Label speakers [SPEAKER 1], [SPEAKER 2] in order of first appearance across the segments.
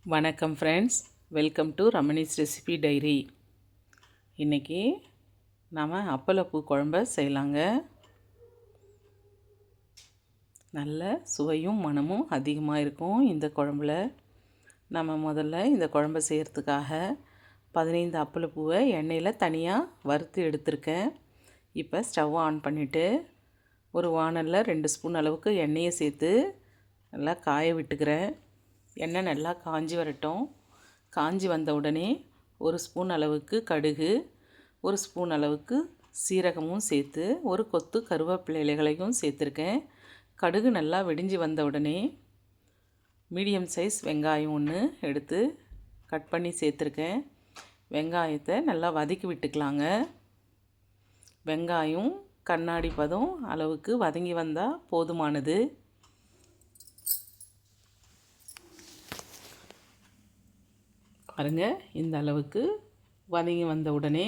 [SPEAKER 1] வணக்கம் friends, welcome to Ramani's recipe diary. இன்றைக்கி நாம் அப்பளப்பூ குழம்ப செய்யலாங்க. நல்ல சுவையும் மணமும் அதிகமாக இருக்கும் இந்த குழம்புல. நம்ம முதல்ல இந்த குழம்பை செய்கிறதுக்காக 15 அப்பளப்பூவை எண்ணெயில் தனியாக வறுத்து எடுத்திருக்கேன். இப்போ ஸ்டவ் ஆன் பண்ணிவிட்டு ஒரு வானலில் 2 ஸ்பூன் அளவுக்கு எண்ணெயை சேர்த்து நல்லா காய விட்டுக்கிறேன். எண்ணெய் நல்லா காஞ்சி வரட்டும். காஞ்சி வந்த உடனே 1 ஸ்பூன் அளவுக்கு கடுகு, 1 ஸ்பூன் அளவுக்கு சீரகமும் சேர்த்து ஒரு கொத்து கருவேப்பிலை இலைகளையும் சேர்த்துருக்கேன். கடுகு நல்லா வெடிஞ்சு வந்த உடனே மீடியம் சைஸ் வெங்காயம் 1 எடுத்து கட் பண்ணி சேர்த்துருக்கேன். வெங்காயத்தை நல்லா வதக்கி விட்டுக்கலாங்க. வெங்காயம் கண்ணாடி பதம் அளவுக்கு வதங்கி வந்தால் போதுமானது. பாருங்கள், இந்த அளவுக்கு வதங்கி வந்த உடனே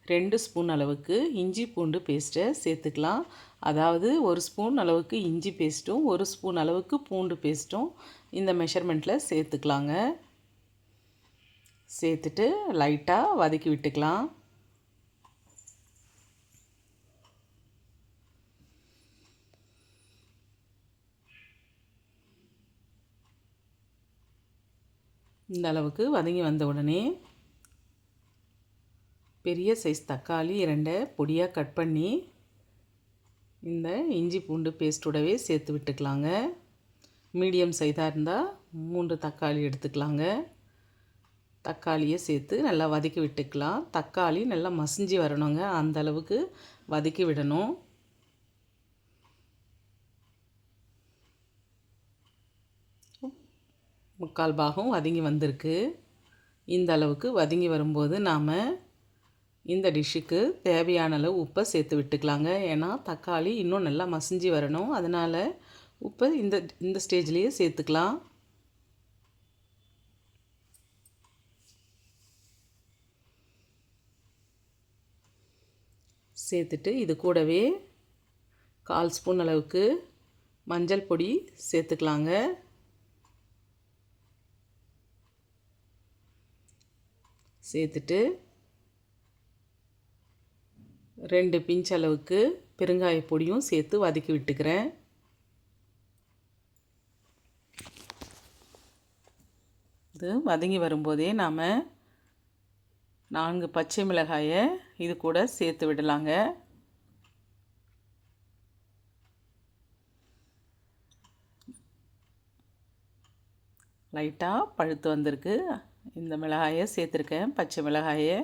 [SPEAKER 1] 2 ஸ்பூன் அளவுக்கு இஞ்சி பூண்டு பேஸ்ட்டை சேர்த்துக்கலாம். அதாவது 1 ஸ்பூன் அளவுக்கு இஞ்சி பேஸ்ட்டும் 1 ஸ்பூன் அளவுக்கு பூண்டு பேஸ்ட்டும் இந்த மெஷர்மெண்ட்டில் சேர்த்துக்கலாங்க. சேர்த்துட்டு லைட்டாக வதக்கி விட்டுக்கலாம். இந்த அளவுக்கு வதங்கி வந்த உடனே பெரிய சைஸ் தக்காளி 2 பொடியாக கட் பண்ணி இந்த இஞ்சி பூண்டு பேஸ்ட்டோடவே சேர்த்து விட்டுக்கலாங்க. மீடியம் சைஸாக இருந்தால் 3 தக்காளி எடுத்துக்கலாங்க. தக்காளியை சேர்த்து நல்லா வதக்கி விட்டுக்கலாம். தக்காளி நல்லா மசிஞ்சு வரணுங்க, அந்த அளவுக்கு வதக்கி விடணும். முக்கால் பாகம் வதங்கி வந்திருக்கு. இந்த அளவுக்கு வதங்கி வரும்போது நாம் இந்த டிஷ்ஷுக்கு தேவையான அளவு உப்பை சேர்த்து விட்டுக்கலாங்க. ஏன்னா தக்காளி இன்னும் நல்லா மசிஞ்சு வரணும், அதனால் உப்பை இந்த ஸ்டேஜ்லேயே சேர்த்துக்கலாம். சேர்த்துட்டு இது கூடவே 1/4 ஸ்பூன் அளவுக்கு மஞ்சள் பொடி சேர்த்துக்கலாங்க. சேர்த்துட்டு 2 பிஞ்ச் அளவுக்கு பெருங்காய பொடியும் சேர்த்து வதக்கி விட்டுக்கிறேன். இது வதங்கி வரும்போதே நாம் 4 பச்சை மிளகாயை இது கூட சேர்த்து விடலாங்க. லைட்டாக பழுத்து வந்திருக்கு. இந்த மிளகாயை சேர்த்துருக்கேன். பச்சை மிளகாயை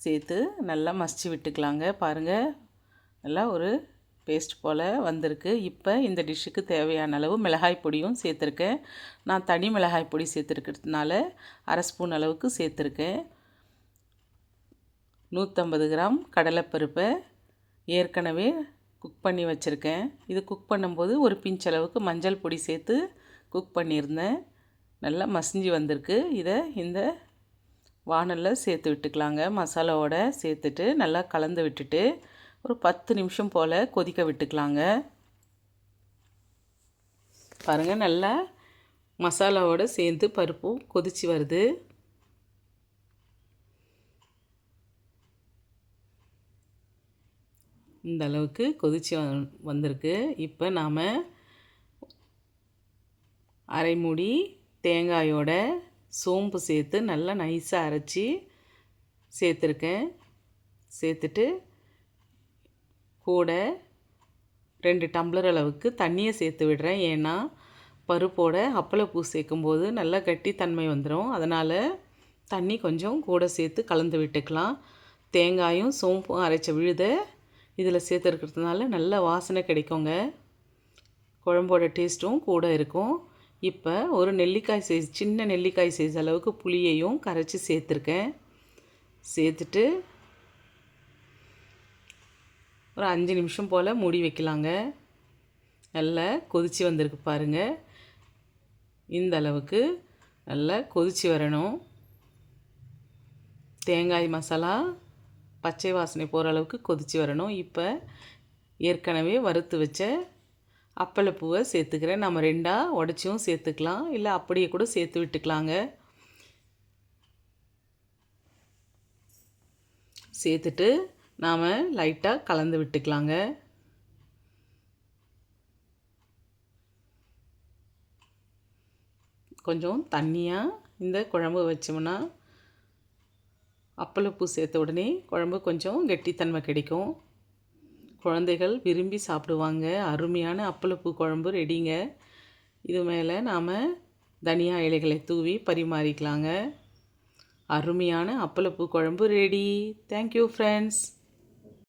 [SPEAKER 1] சேர்த்து நல்லா மசிச்சு விட்டுக்கலாங்க. பாருங்கள், நல்லா ஒரு பேஸ்ட் போல் வந்திருக்கு. இப்போ இந்த டிஷ்ஷுக்கு தேவையான அளவு மிளகாய் பொடியும் சேர்த்துருக்கேன். நான் தனி மிளகாய் பொடி சேர்த்துருக்கிறதுனால 1/2 ஸ்பூன் அளவுக்கு சேர்த்துருக்கேன். 150 கிராம் கடலைப்பருப்பை ஏற்கனவே குக் பண்ணி வச்சுருக்கேன். இது குக் பண்ணும்போது ஒரு பிஞ்ச் அளவுக்கு மஞ்சள் பொடி சேர்த்து குக் பண்ணியிருந்தேன். நல்லா மசிஞ்சு வந்திருக்கு. இதை இந்த வானலில் சேர்த்து விட்டுக்கலாங்க. மசாலாவோட சேர்த்துட்டு நல்லா கலந்து விட்டுட்டு ஒரு 10 நிமிஷம் போல் கொதிக்க விட்டுக்கலாங்க. பாருங்கள், நல்லா மசாலாவோடு சேர்ந்து பருப்பும் கொதிச்சு வருது. இந்த அளவுக்கு கொதிச்சு வந்திருக்கு. இப்போ நாம் அரை மூடி தேங்காயோட சோம்பு சேர்த்து நல்லா நைஸாக அரைச்சி சேர்த்துருக்கேன். சேர்த்துட்டு கூட 2 டம்ளர் அளவுக்கு தண்ணியை சேர்த்து விடுறேன். ஏன்னா பருப்போட அப்பளப்பூ சேர்க்கும்போது நல்லா கட்டித்தன்மை வந்துடும், அதனால் தண்ணி கொஞ்சம் கூட சேர்த்து கலந்து விட்டுக்கலாம். தேங்காயும் சோம்பும் அரைச்ச விழுதை இதில் சேர்த்துருக்கிறதுனால நல்ல வாசனை கிடைக்குங்க. குழம்போட டேஸ்ட்டும் கூட இருக்கும். இப்போ ஒரு நெல்லிக்காய் சைஸ், சின்ன நெல்லிக்காய் சைஸ் அளவுக்கு புளியையும் கரைச்சி சேர்த்துருக்கேன். சேர்த்துட்டு ஒரு 5 நிமிஷம் போல் மூடி வைக்கலாங்க. நல்லா கொதித்து வந்திருக்கு பாருங்கள். இந்த அளவுக்கு நல்லா கொதித்து வரணும். தேங்காய் மசாலா பச்சை வாசனை போகிற அளவுக்கு கொதித்து வரணும். இப்போ ஏற்கனவே வறுத்து வச்ச அப்பளப்பூவை சேர்த்துக்கிறேன். நம்ம 2ஆக உடச்சியும் சேர்த்துக்கலாம், இல்லை அப்படியே கூட சேர்த்து விட்டுக்கலாங்க. சேர்த்துட்டு நாம் லைட்டாக கலந்து விட்டுக்கலாங்க. கொஞ்சம் தண்ணியாக இந்த குழம்பு வச்சோம்னா அப்பளப்பூ சேர்த்த உடனே குழம்பு கொஞ்சம் கெட்டித்தன்மை கிடைக்கும். குழந்தைகள் விரும்பி சாப்பிடுவாங்க. அருமையான அப்பளப்பூ குழம்பு ரெடிங்க. இது மேலே நாம் தனியா இலைகளை தூவி பரிமாறிக்கலாங்க. அருமையான அப்பளப்பூ குழம்பு ரெடி. Thank you friends.